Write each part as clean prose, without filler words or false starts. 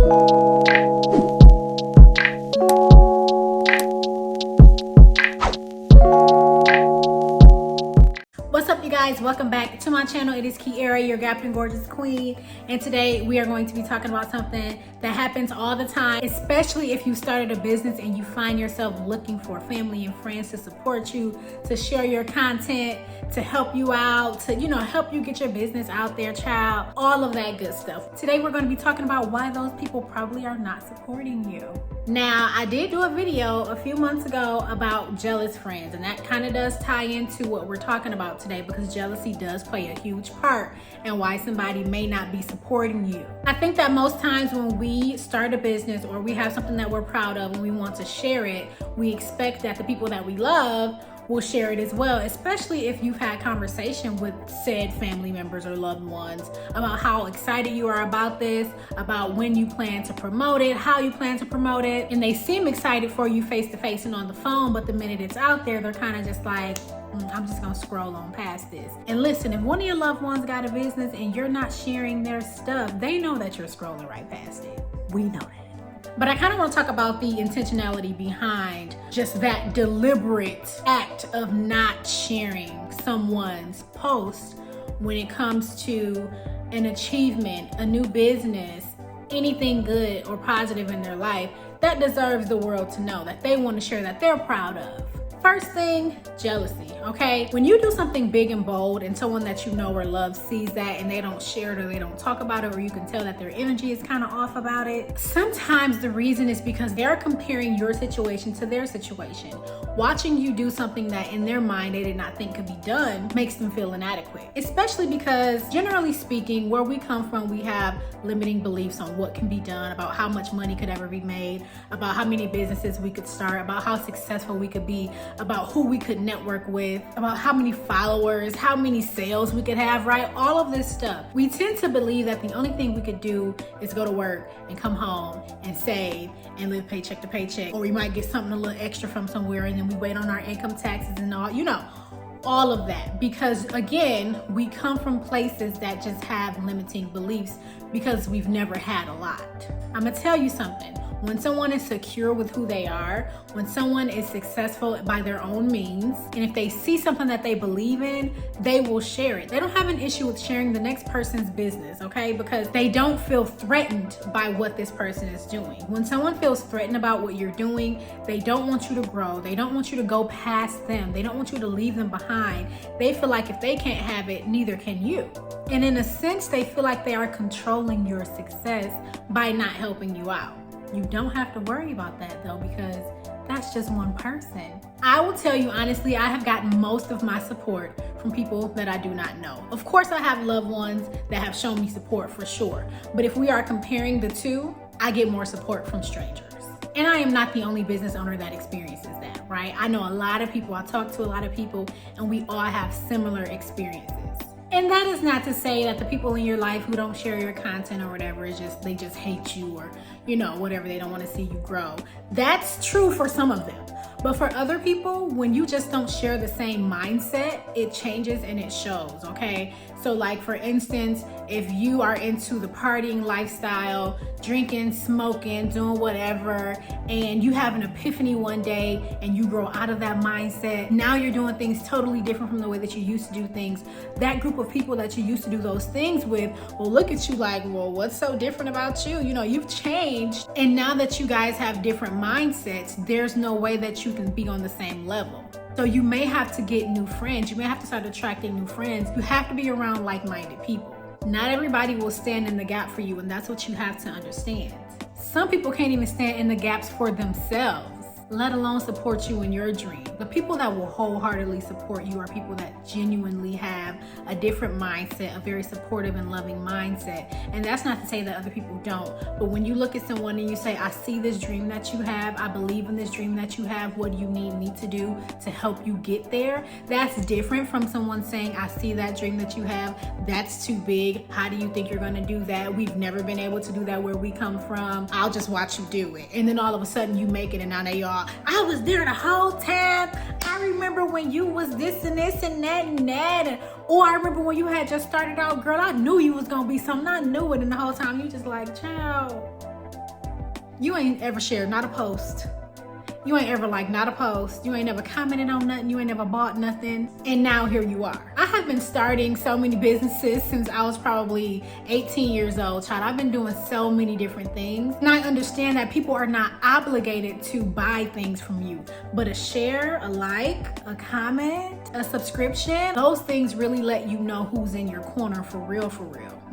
What's up, you guys? Welcome back to my channel. It is Kiara, your Gap and Gorgeous Queen, and today we are going to be talking about something that happens all the time, especially if you started a business and you find yourself looking for family and friends to support you, to share your content, to help you out, to help you get your business out there, child, all of that good stuff. Today we're going to be talking about why those people probably are not supporting you. Now, I did do a video a few months ago about jealous friends, and that kind of does tie into what we're talking about today, because jealousy does play a huge part in why somebody may not be supporting you. I think that most times when we start a business or we have something that we're proud of and we want to share it, we expect that the people that we love will share it as well, especially if you've had conversation with said family members or loved ones about how excited you are about this, about when you plan to promote it, how you plan to promote it, and they seem excited for you face to face and on the phone, but the minute it's out there, they're kind of just like, I'm just gonna scroll on past this. And listen, if one of your loved ones got a business and you're not sharing their stuff, they know that you're scrolling right past it. We know that. But I kind of want to talk about the intentionality behind just that deliberate act of not sharing someone's post when it comes to an achievement, a new business, anything good or positive in their life that deserves the world to know, that they want to share, that they're proud of. First thing, jealousy, okay? When you do something big and bold and someone that you know or love sees that and they don't share it or they don't talk about it, or you can tell that their energy is kind of off about it, sometimes the reason is because they're comparing your situation to their situation. Watching you do something that in their mind they did not think could be done makes them feel inadequate, especially because generally speaking, where we come from, we have limiting beliefs on what can be done, about how much money could ever be made, about how many businesses we could start, about how successful we could be, about who we could network with, about how many followers, how many sales we could have, right? All of this stuff. We tend to believe that the only thing we could do is go to work and come home and save and live paycheck to paycheck, or we might get something a little extra from somewhere and then we wait on our income taxes and all of that. Because again, we come from places that just have limiting beliefs because we've never had a lot. I'm gonna tell you something. When someone is secure with who they are, when someone is successful by their own means, and if they see something that they believe in, they will share it. They don't have an issue with sharing the next person's business, okay? Because they don't feel threatened by what this person is doing. When someone feels threatened about what you're doing, they don't want you to grow. They don't want you to go past them. They don't want you to leave them behind. They feel like if they can't have it, neither can you. And in a sense, they feel like they are controlling your success by not helping you out. You don't have to worry about that though, because that's just one person. I will tell you honestly, I have gotten most of my support from people that I do not know. Of course, I have loved ones that have shown me support for sure. But if we are comparing the two, I get more support from strangers. And I am not the only business owner that experiences that, right? I know a lot of people, I talk to a lot of people, and we all have similar experiences. And that is not to say that the people in your life who don't share your content or whatever, they just hate you, or whatever, they don't want to see you grow. That's true for some of them. But for other people, when you just don't share the same mindset, it changes and it shows, okay? So like for instance, if you are into the partying lifestyle, drinking, smoking, doing whatever, and you have an epiphany one day and you grow out of that mindset, now you're doing things totally different from the way that you used to do things. That group of people that you used to do those things with will look at you like, well, what's so different about you? You've changed. And now that you guys have different mindsets, there's no way that you can be on the same level. So you may have to get new friends. You may have to start attracting new friends. You have to be around like-minded people. Not everybody will stand in the gap for you, and that's what you have to understand. Some people can't even stand in the gaps for themselves, let alone support you in your dream. The people that will wholeheartedly support you are people that genuinely have a different mindset, a very supportive and loving mindset. And that's not to say that other people don't, but when you look at someone and you say, I see this dream that you have, I believe in this dream that you have, what do you need me to do to help you get there? That's different from someone saying, I see that dream that you have, that's too big, how do you think you're gonna do that? We've never been able to do that where we come from, I'll just watch you do it. And then all of a sudden you make it, and now they are, I was there the whole time. I remember when you was this and this and that and that. And, or I remember when you had just started out, girl, I knew you was gonna be something. I knew it, and the whole time you just like, child, You ain't ever shared not a post. You ain't ever liked not a post. You ain't never commented on nothing. You ain't never bought nothing. And now here you are. I have been starting so many businesses since I was probably 18 years old, child. I've been doing so many different things. And I understand that people are not obligated to buy things from you, but a share, a like, a comment, a subscription, those things really let you know who's in your corner for real,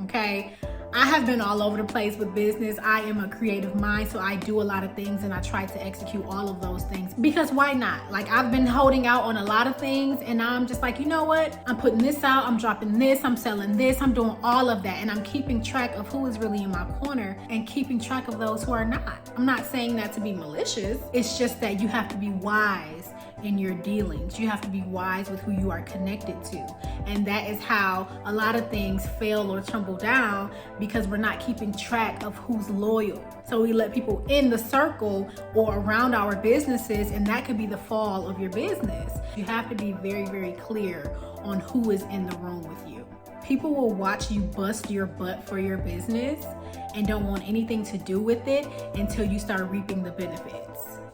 okay? I have been all over the place with business. I am a creative mind, so I do a lot of things and I try to execute all of those things because why not? Like, I've been holding out on a lot of things and now I'm just like, you know what? I'm putting this out, I'm dropping this, I'm selling this, I'm doing all of that, and I'm keeping track of who is really in my corner and keeping track of those who are not. I'm not saying that to be malicious. It's just that you have to be wise in your dealings. You have to be wise with who you are connected to. And that is how a lot of things fail or tumble down, because we're not keeping track of who's loyal. So we let people in the circle or around our businesses, and that could be the fall of your business. You have to be very, very clear on who is in the room with you. People will watch you bust your butt for your business and don't want anything to do with it until you start reaping the benefits.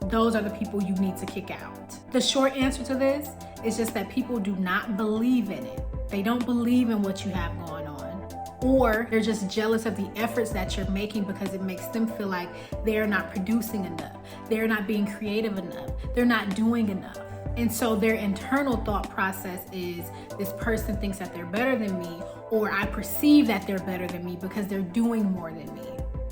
Those are the people you need to kick out. The short answer to this is just that people do not believe in it. They don't believe in what you have going on, or they're just jealous of the efforts that you're making because it makes them feel like they're not producing enough. They're not being creative enough. They're not doing enough. And so their internal thought process is, this person thinks that they're better than me, or I perceive that they're better than me because they're doing more than me.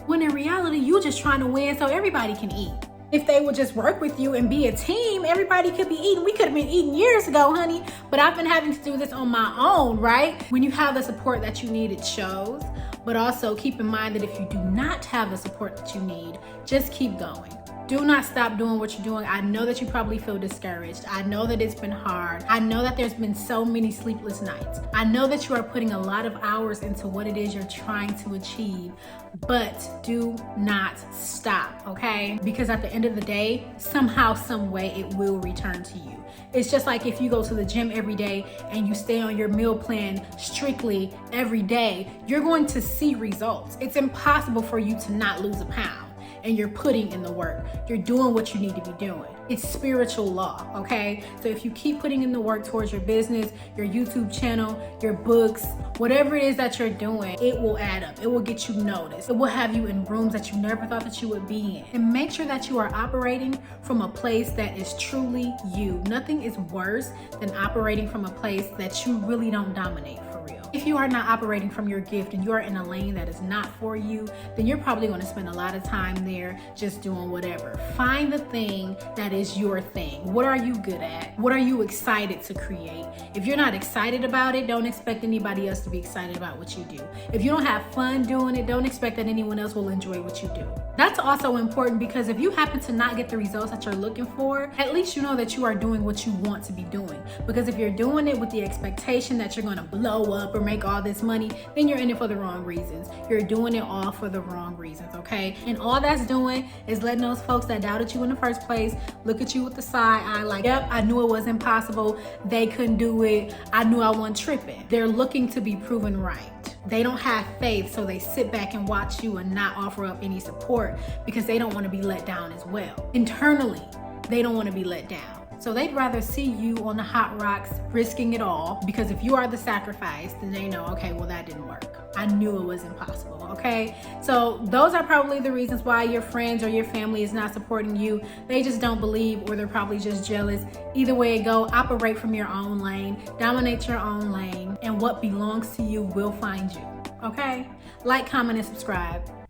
When in reality, you're just trying to win so everybody can eat. If they would just work with you and be a team, everybody could be eating. We could have been eating years ago, honey, but I've been having to do this on my own, right? When you have the support that you need, it shows. But also keep in mind that if you do not have the support that you need, just keep going. Do not stop doing what you're doing. I know that you probably feel discouraged. I know that it's been hard. I know that there's been so many sleepless nights. I know that you are putting a lot of hours into what it is you're trying to achieve, but do not stop, okay? Because at the end of the day, somehow, some way, it will return to you. It's just like if you go to the gym every day and you stay on your meal plan strictly every day, you're going to see results. It's impossible for you to not lose a pound. And you're putting in the work. You're doing what you need to be doing. It's spiritual law, okay? So if you keep putting in the work towards your business, your YouTube channel, your books, whatever it is that you're doing, it will add up. It will get you noticed. It will have you in rooms that you never thought that you would be in. And make sure that you are operating from a place that is truly you. Nothing is worse than operating from a place that you really don't dominate for real. If you are not operating from your gift and you are in a lane that is not for you, then you're probably going to spend a lot of time there just doing whatever. Find the thing that is your thing. What are you good at? What are you excited to create? If you're not excited about it, don't expect anybody else to be excited about what you do. If you don't have fun doing it, don't expect that anyone else will enjoy what you do. That's also important, because if you happen to not get the results that you're looking for, at least you know that you are doing what you want to be doing. Because if you're doing it with the expectation that you're going to blow up or make all this money, then you're in it for the wrong reasons. You're doing it all for the wrong reasons, okay? And all that's doing is letting those folks that doubted you in the first place look at you with the side eye like, yep, I knew it was impossible. They couldn't do it. I knew I wasn't tripping. They're looking to be proven right. They don't have faith, so they sit back and watch you and not offer up any support because they don't want to be let down as well. Internally, they don't want to be let down. So they'd rather see you on the hot rocks risking it all, because if you are the sacrifice, then they know, okay, well, that didn't work. I knew it was impossible, okay? So those are probably the reasons why your friends or your family is not supporting you. They just don't believe, or they're probably just jealous. Either way it go, operate from your own lane, dominate your own lane, and what belongs to you will find you, okay? Like, comment, and subscribe.